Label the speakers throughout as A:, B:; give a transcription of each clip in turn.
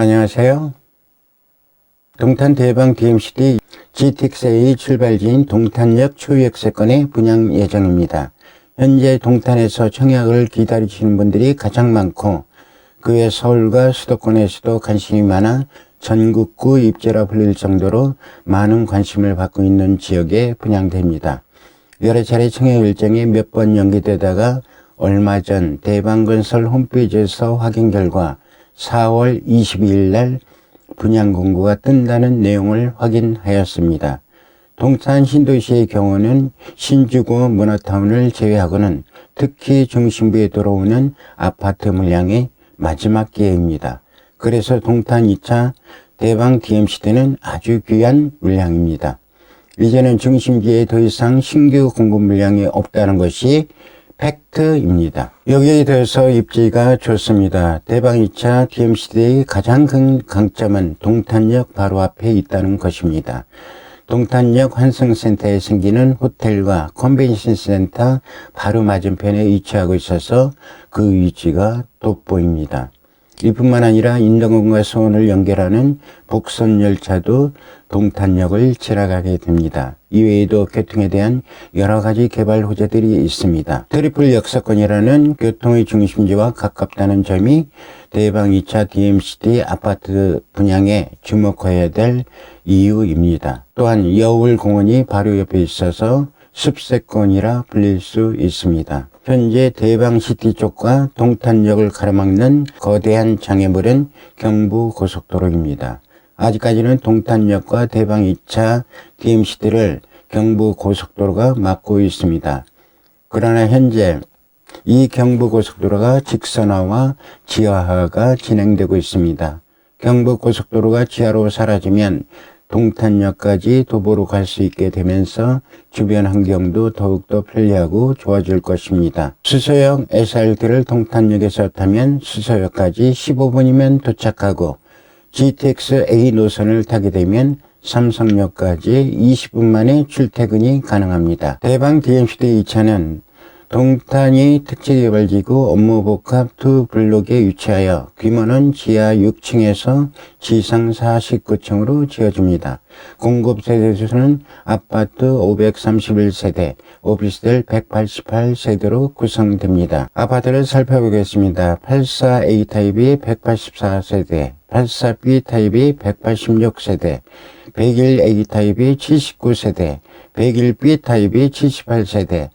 A: 안녕하세요. 동탄 대방 DMCD GTX-A 출발지인 동탄역 초유역세권의 분양 예정입니다. 현재 동탄에서 청약을 기다리시는 분들이 가장 많고 그 외 서울과 수도권에서도 관심이 많아 전국구 입지라 불릴 정도로 많은 관심을 받고 있는 지역에 분양됩니다. 여러 차례 청약 일정이 몇 번 연기되다가 얼마 전 대방건설 홈페이지에서 확인 결과 4월 22일 날 분양 공고가 뜬다는 내용을 확인하였습니다. 동탄 신도시의 경우는 신주구 문화타운을 제외하고는 특히 중심부에 들어오는 아파트 물량이 마지막 기회입니다. 그래서 동탄 2차 대방 DMCD는 아주 귀한 물량입니다. 이제는 중심지에 더 이상 신규 공급 물량이 없다는 것이 팩트입니다. 여기에 대해서 입지가 좋습니다. 대방 2차 DMCD의 가장 큰 강점은 동탄역 바로 앞에 있다는 것입니다. 동탄역 환승센터에 생기는 호텔과 컨벤션 센터 바로 맞은편에 위치하고 있어서 그 위치가 돋보입니다. 이뿐만 아니라 인덕원과 수원을 연결하는 복선 열차도 동탄역을 지나가게 됩니다. 이외에도 교통에 대한 여러 가지 개발 호재들이 있습니다. 트리플 역사권이라는 교통의 중심지와 가깝다는 점이 대방 2차 DMCD 아파트 분양에 주목해야 될 이유입니다. 또한 여울공원이 바로 옆에 있어서 습세권이라 불릴 수 있습니다. 현재 대방시티 쪽과 동탄역을 가로막는 거대한 장애물은 경부고속도로입니다. 아직까지는 동탄역과 대방 2차 DMCD를 경부고속도로가 막고 있습니다. 그러나 현재 이 경부고속도로가 직선화와 지하화가 진행되고 있습니다. 경부고속도로가 지하로 사라지면 동탄역까지 도보로 갈 수 있게 되면서 주변 환경도 더욱더 편리하고 좋아질 것입니다. 수서역 SRT를 동탄역에서 타면 수서역까지 15분이면 도착하고 GTX-A 노선을 타게 되면 삼성역까지 20분 만에 출퇴근이 가능합니다. 대방 DMCD 2차는 동탄이 특채개발지구 업무복합 2블록에 위치하여 규모는 지하 6층에서 지상 49층으로 지어집니다. 공급 세대수는 아파트 531세대, 오피스텔 188세대로 구성됩니다. 아파트를 살펴보겠습니다. 84A 타입이 184세대, 84B 타입이 186세대, 101A 타입이 79세대, 101B 타입이 78세대,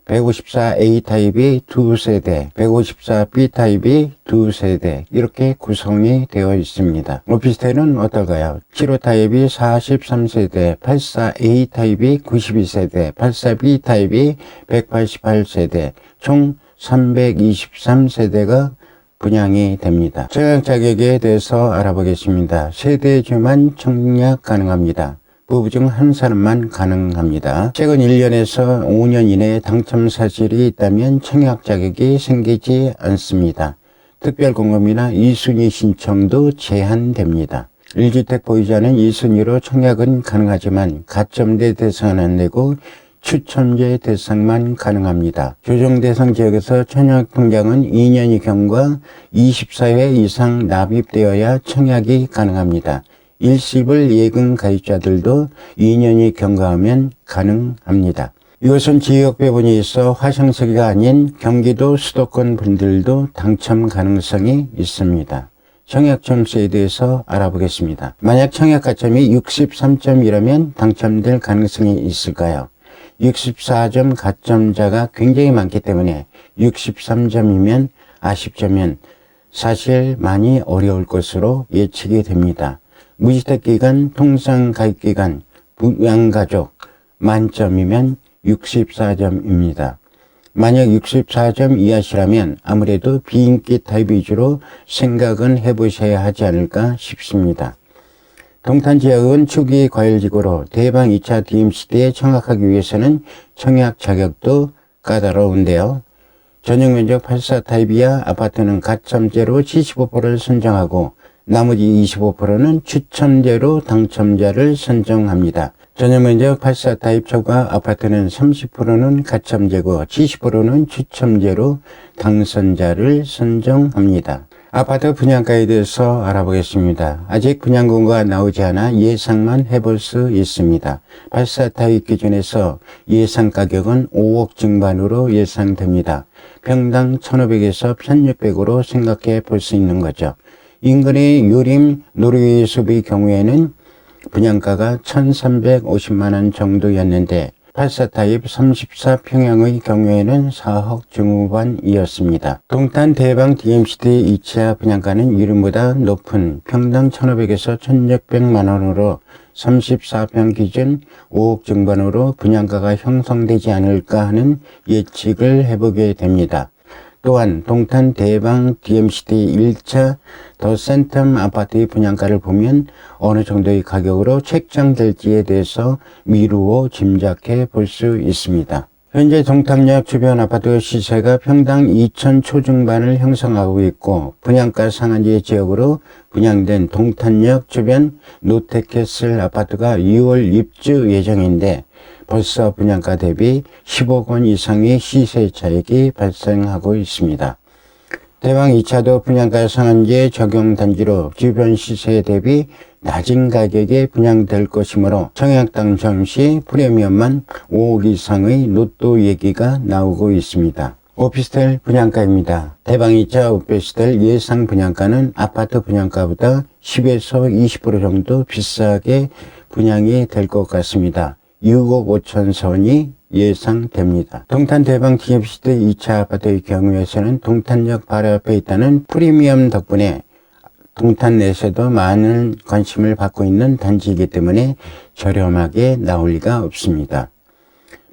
A: 154A 타입이 2세대, 154B 타입이 2세대 이렇게 구성이 되어 있습니다. 오피스텔은 어떨까요? 75 타입이 43세대, 84A 타입이 92세대, 84B 타입이 188세대, 총 323세대가 분양이 됩니다. 청약 자격에 대해서 알아보겠습니다. 세대주만 청약 가능합니다. 부부 중 한 사람만 가능합니다. 최근 1년에서 5년 이내에 당첨 사실이 있다면 청약 자격이 생기지 않습니다. 특별공급이나 2순위 신청도 제한됩니다. 1주택 보유자는 2순위로 청약은 가능하지만 가점제 대상은 안 되고 추첨제 대상만 가능합니다. 조정 대상 지역에서 청약 통장은 2년이 경과 24회 이상 납입되어야 청약이 가능합니다. 일시불 예금 가입자들도 2년이 경과하면 가능합니다. 이것은 지역 배분이 있어 화성시가 아닌 경기도 수도권 분들도 당첨 가능성이 있습니다. 청약 점수에 대해서 알아보겠습니다. 만약 청약 가점이 63점이라면 당첨될 가능성이 있을까요? 64점 가점자가 굉장히 많기 때문에 63점이면 아쉽다면 사실 많이 어려울 것으로 예측이 됩니다. 무주택기간, 통상가입기간, 부양가족 만점이면 64점입니다. 만약 64점 이하시라면 아무래도 비인기 타입 위주로 생각은 해보셔야 하지 않을까 싶습니다. 동탄 지역은 초기 과열지구로 대방 2차 DMCD에 청약하기 위해서는 청약 자격도 까다로운데요. 전용면적 84 타입이야 아파트는 가점제로 75%를 선정하고 나머지 25%는 추첨제로 당첨자를 선정합니다. 전용면적 84 타입 초과 아파트는 30%는 가점제고 70%는 추첨제로 당선자를 선정합니다. 아파트 분양가에 대해서 알아보겠습니다. 아직 분양공고가 나오지 않아 예상만 해볼 수 있습니다. 84타입 기준에서 예상 가격은 5억 중반으로 예상됩니다. 평당 1,500에서 1,600으로 생각해 볼 수 있는 거죠. 인근의 요림 노르웨이 숲의 경우에는 분양가가 1,350만원 정도였는데 84타입 34평형의 경우에는 4억 중후반이었습니다. 동탄 대방 DMCD 2차 분양가는 이름보다 높은 평당 1,500에서 1,600만원으로 34평 기준 5억 중반으로 분양가가 형성되지 않을까 하는 예측을 해보게 됩니다. 또한 동탄 대방 DMCD 1차 더 센텀 아파트의 분양가를 보면 어느 정도의 가격으로 책정될지에 대해서 미루어 짐작해 볼 수 있습니다. 현재 동탄역 주변 아파트 시세가 평당 2천 초중반을 형성하고 있고 분양가 상한제 지역으로 분양된 동탄역 주변 노태캐슬 아파트가 2월 입주 예정인데 벌써 분양가 대비 10억 원 이상의 시세 차익이 발생하고 있습니다. 대방 2차도 분양가 상한제 적용 단지로 주변 시세 대비 낮은 가격에 분양될 것이므로 청약당 점시 프리미엄만 5억 이상의 로또 얘기가 나오고 있습니다. 오피스텔 분양가입니다. 대방 2차 오피스텔 예상 분양가는 아파트 분양가보다 10에서 20% 정도 비싸게 분양이 될 것 같습니다. 6억 5천 선이 예상됩니다. 동탄 대방 DMCD 2차 아파트의 경우에서는 동탄역 바로 앞에 있다는 프리미엄 덕분에 동탄 내에서도 많은 관심을 받고 있는 단지이기 때문에 저렴하게 나올 리가 없습니다.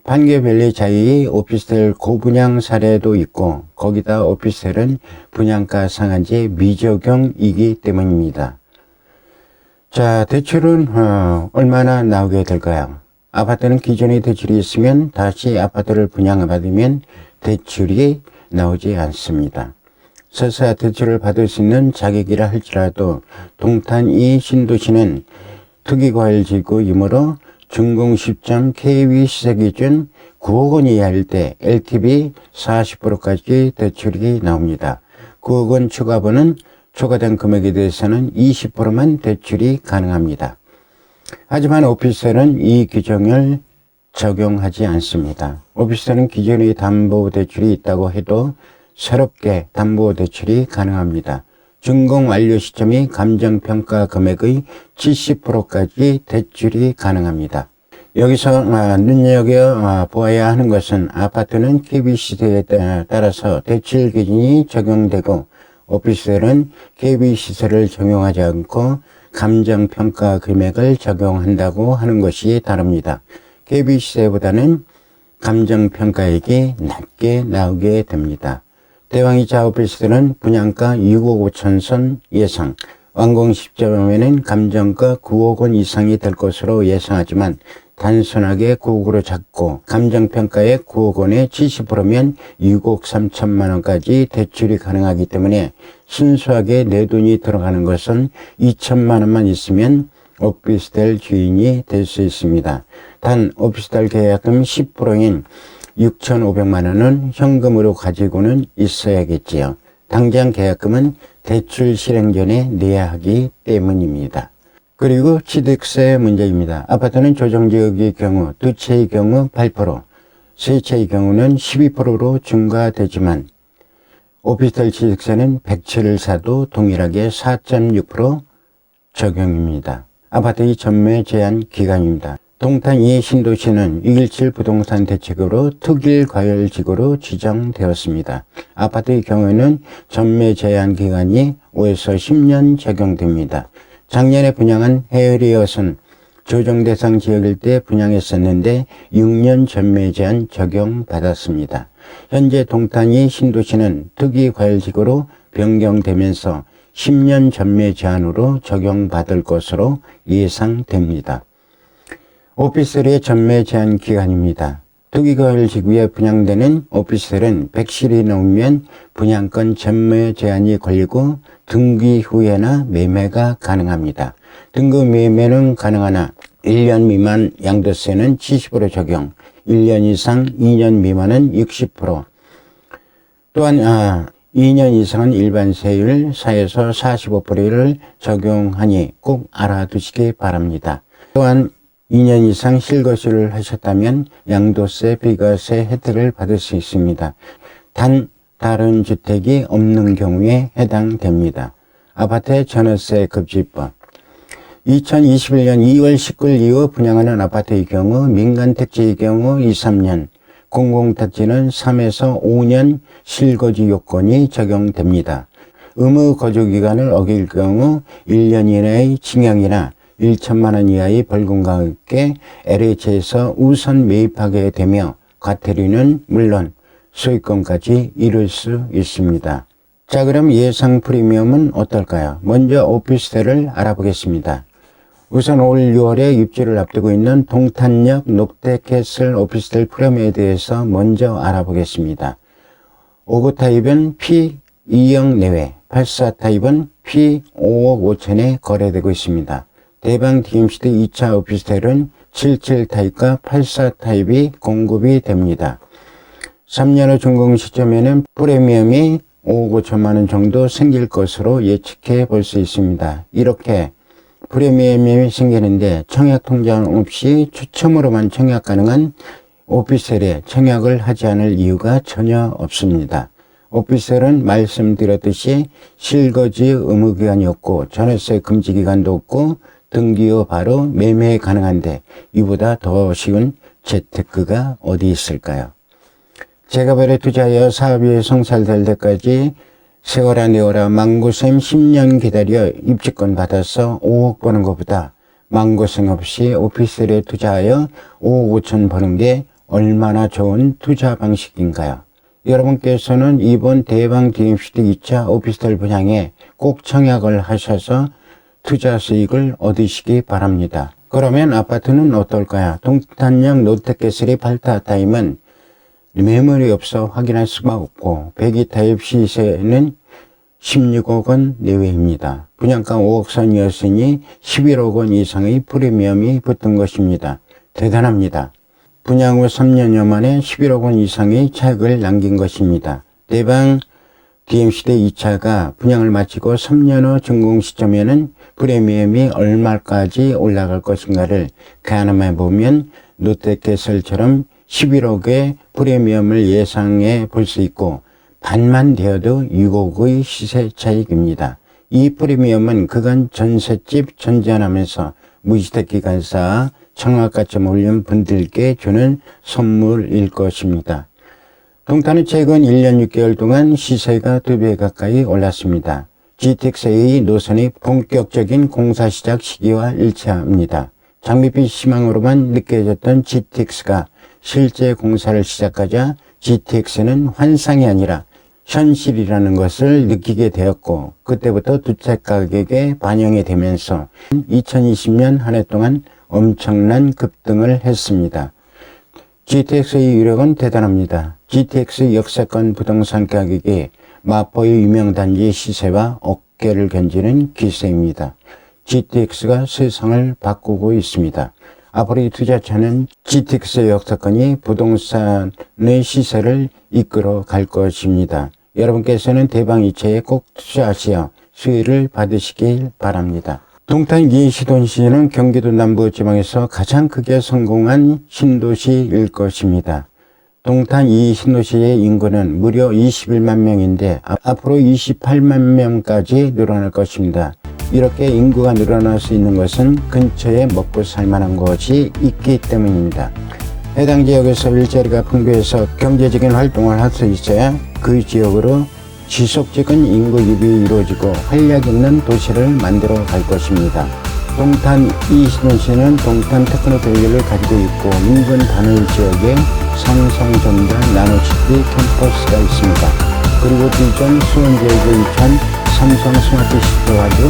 A: 판교밸리 자이의 오피스텔 고분양 사례도 있고 거기다 오피스텔은 분양가 상한제 미적용이기 때문입니다. 자, 대출은 얼마나 나오게 될까요? 아파트는 기존의 대출이 있으면 다시 아파트를 분양받으면 대출이 나오지 않습니다. 설사 대출을 받을 수 있는 자격이라 할지라도 동탄 이 신도시는 특이과열지구이므로 준공 시점 KB 시세 기준 9억 원 이하일 때 LTV 40%까지 대출이 나옵니다. 9억 원 추가분은 초과된 금액에 대해서는 20%만 대출이 가능합니다. 하지만 오피스텔은 이 규정을 적용하지 않습니다. 오피스텔은 기존의 담보대출이 있다고 해도 새롭게 담보대출이 가능합니다. 준공 완료 시점이 감정평가 금액의 70%까지 대출이 가능합니다. 여기서 눈여겨보아야 하는 것은 아파트는 KB시세에 따라서 대출 기준이 적용되고 오피스텔은 KB시세를 적용하지 않고 감정평가 금액을 적용한다고 하는 것이 다릅니다. KB시세보다는 감정평가액이 낮게 나오게 됩니다. 대방 2차 오피스텔은 분양가 6억 5천 선 예상, 완공 시점에는 감정가 9억 원 이상이 될 것으로 예상하지만 단순하게 9억으로 잡고 감정평가액 9억 원에 70%면 6억 3천만 원까지 대출이 가능하기 때문에 순수하게 내 돈이 들어가는 것은 2천만 원만 있으면 오피스텔 주인이 될 수 있습니다. 단 오피스텔 계약금 10%인 6,500만 원은 현금으로 가지고는 있어야겠지요. 당장 계약금은 대출 실행 전에 내야 하기 때문입니다. 그리고 취득세 문제입니다. 아파트는 조정지역의 경우 두 채의 경우 8%, 세 채의 경우는 12%로 증가되지만 오피스텔 취득세는 100채를 사도 동일하게 4.6% 적용입니다. 아파트의 전매 제한 기간입니다. 동탄 이 신도시는 617 부동산 대책으로 특일과열지구로 지정되었습니다. 아파트의 경우에는 전매 제한 기간이 5에서 10년 적용됩니다. 작년에 분양한 헤어리엇은 조정 대상 지역일 때 분양했었는데 6년 전매 제한 적용받았습니다. 현재 동탄 이 신도시는 특이과열지구로 변경되면서 10년 전매 제한으로 적용받을 것으로 예상됩니다. 오피스텔의 전매 제한 기간입니다. 특이과열지구에 분양되는 오피스텔은 100실이 넘으면 분양권 전매 제한이 걸리고 등기 후에나 매매가 가능합니다. 등급 매매는 가능하나 1년 미만 양도세는 70% 적용, 1년 이상 2년 미만은 60%. 또한 2년 이상은 일반 세율 4에서 45%를 적용하니 꼭 알아두시기 바랍니다. 또한 2년 이상 실거주를 하셨다면 양도세, 비과세 혜택을 받을 수 있습니다. 단 다른 주택이 없는 경우에 해당됩니다. 아파트의 전월세 급지법. 2021년 2월 19일 이후 분양하는 아파트의 경우 민간택지의 경우 2, 3년, 공공택지는 3에서 5년 실거주 요건이 적용됩니다. 의무 거주기간을 어길 경우 1년 이내의 징역이나 1천만 원 이하의 벌금과 함께 LH에서 우선 매입하게 되며 과태료는 물론 소유권까지 이룰 수 있습니다. 자, 그럼 예상 프리미엄은 어떨까요? 먼저 오피스텔을 알아보겠습니다. 우선 올 6월에 입주를 앞두고 있는 동탄역 롯데캐슬 오피스텔 프리미엄에 대해서 먼저 알아보겠습니다. 5구 타입은 P2억 내외, 84 타입은 P5억 5천에 거래되고 있습니다. 대방 DMCD 2차 오피스텔은 77 타입과 84 타입이 공급이 됩니다. 3년 후 준공 시점에는 프리미엄이 5억 5천만 원 정도 생길 것으로 예측해 볼 수 있습니다. 이렇게 프리미엄이 생기는데 청약 통장 없이 추첨으로만 청약 가능한 오피스텔에 청약을 하지 않을 이유가 전혀 없습니다. 오피스텔은 말씀드렸듯이 실거주 의무기간이 없고 전월세 금지기간도 없고 등기 후 바로 매매 가능한데 이보다 더 쉬운 재테크가 어디 있을까요? 제가별에 투자하여 사업이 성찰될 때까지 세워라 내워라 망고쌤 10년 기다려 입주권 받아서 5억 버는 것보다 망고생 없이 오피스텔에 투자하여 5억 5천 버는 게 얼마나 좋은 투자 방식인가요? 여러분께서는 이번 대방 DMCD 2차 오피스텔 분양에 꼭 청약을 하셔서 투자 수익을 얻으시기 바랍니다. 그러면 아파트는 어떨까요? 동탄역 롯데캐슬의 8타 타입은 매물이 없어 확인할 수가 없고 102 타입 시세는 16억 원 내외입니다. 분양가 5억 선이었으니 11억 원 이상의 프리미엄이 붙은 것입니다. 대단합니다. 분양 후 3년여 만에 11억 원 이상의 차익을 남긴 것입니다. 대방 DMCD 2차가 분양을 마치고 3년 후 준공 시점에는 프리미엄이 얼마까지 올라갈 것인가를 가늠해 보면 롯데캐슬처럼 11억의 프리미엄을 예상해 볼 수 있고 반만 되어도 6억의 시세 차익입니다. 이 프리미엄은 그간 전셋집 전전하면서 무주택기관사 청약가점 올린 분들께 주는 선물일 것입니다. 동탄은 최근 1년 6개월 동안 시세가 2배 가까이 올랐습니다. GTX의 노선이 본격적인 공사 시작 시기와 일치합니다. 장밋빛 희망으로만 느껴졌던 GTX가 실제 공사를 시작하자 GTX는 환상이 아니라 현실이라는 것을 느끼게 되었고 그때부터 주택 가격에 반영이 되면서 2020년 한 해 동안 엄청난 급등을 했습니다. GTX의 위력은 대단합니다. GTX 역세권 부동산 가격이 마포의 유명단지 시세와 어깨를 견지는 기세입니다. GTX가 세상을 바꾸고 있습니다. 앞으로 이 투자처는 GTX의 역세권이 부동산의 시세를 이끌어 갈 것입니다. 여러분께서는 대방 2차에 꼭 투자하시어 수익을 받으시길 바랍니다. 동탄 이시돈시는 경기도 남부지방에서 가장 크게 성공한 신도시일 것입니다. 동탄 이 신도시의 인구는 무려 21만 명인데 앞으로 28만 명까지 늘어날 것입니다. 이렇게 인구가 늘어날 수 있는 것은 근처에 먹고 살만한 것이 있기 때문입니다. 해당 지역에서 일자리가 풍부해서 경제적인 활동을 할 수 있어야 그 지역으로 지속적인 인구 유입이 이루어지고 활력 있는 도시를 만들어 갈 것입니다. 동탄 이신도시는 동탄 테크노밸리를 가지고 있고 인근 단일 지역에 삼성전자 나노시티 캠퍼스가 있습니다. 그리고 기존 수원 지역에 위치한 삼성 스마트시티와도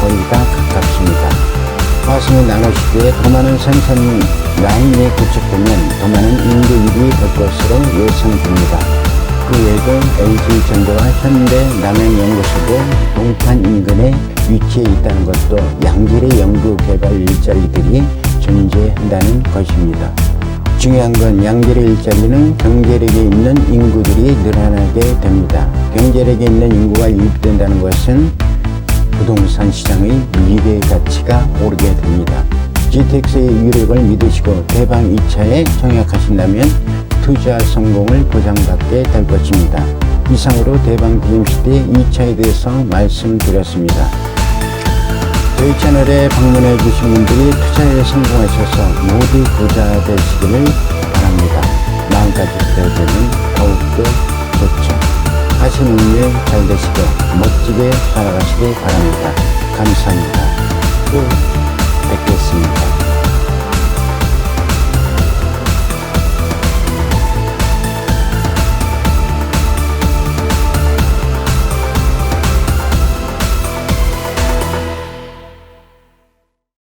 A: 거의 다 가깝습니다. 화성의 나노시티에 더 많은 생산 라인이 구축되면 더 많은 인구 유입이 될 것으로 예상됩니다. 그 외에도 LG전자와 현대 남양연구소도 동탄 인근에 위치해 있다는 것도 양질의 연구 개발 일자리들이 존재한다는 것입니다. 중요한 건 양질의 일자리는 경제력이 있는 인구들이 늘어나게 됩니다. 경제력이 있는 인구가 유입된다는 것은 부동산 시장의 미래 가치가 오르게 됩니다. GTX의 유력을 믿으시고 대방 2차에 청약하신다면 투자 성공을 보장받게 될 것입니다. 이상으로 대방 DMCT 2차에 대해서 말씀드렸습니다. 저희 채널에 방문해 주신 분들이 투자에 성공하셔서 모두 부자 되시기를 바랍니다. 마음까지 기대되면 더욱더 좋죠. 하시는 일 잘 되시고 멋지게 살아가시길 바랍니다. 감사합니다. 또 뵙겠습니다.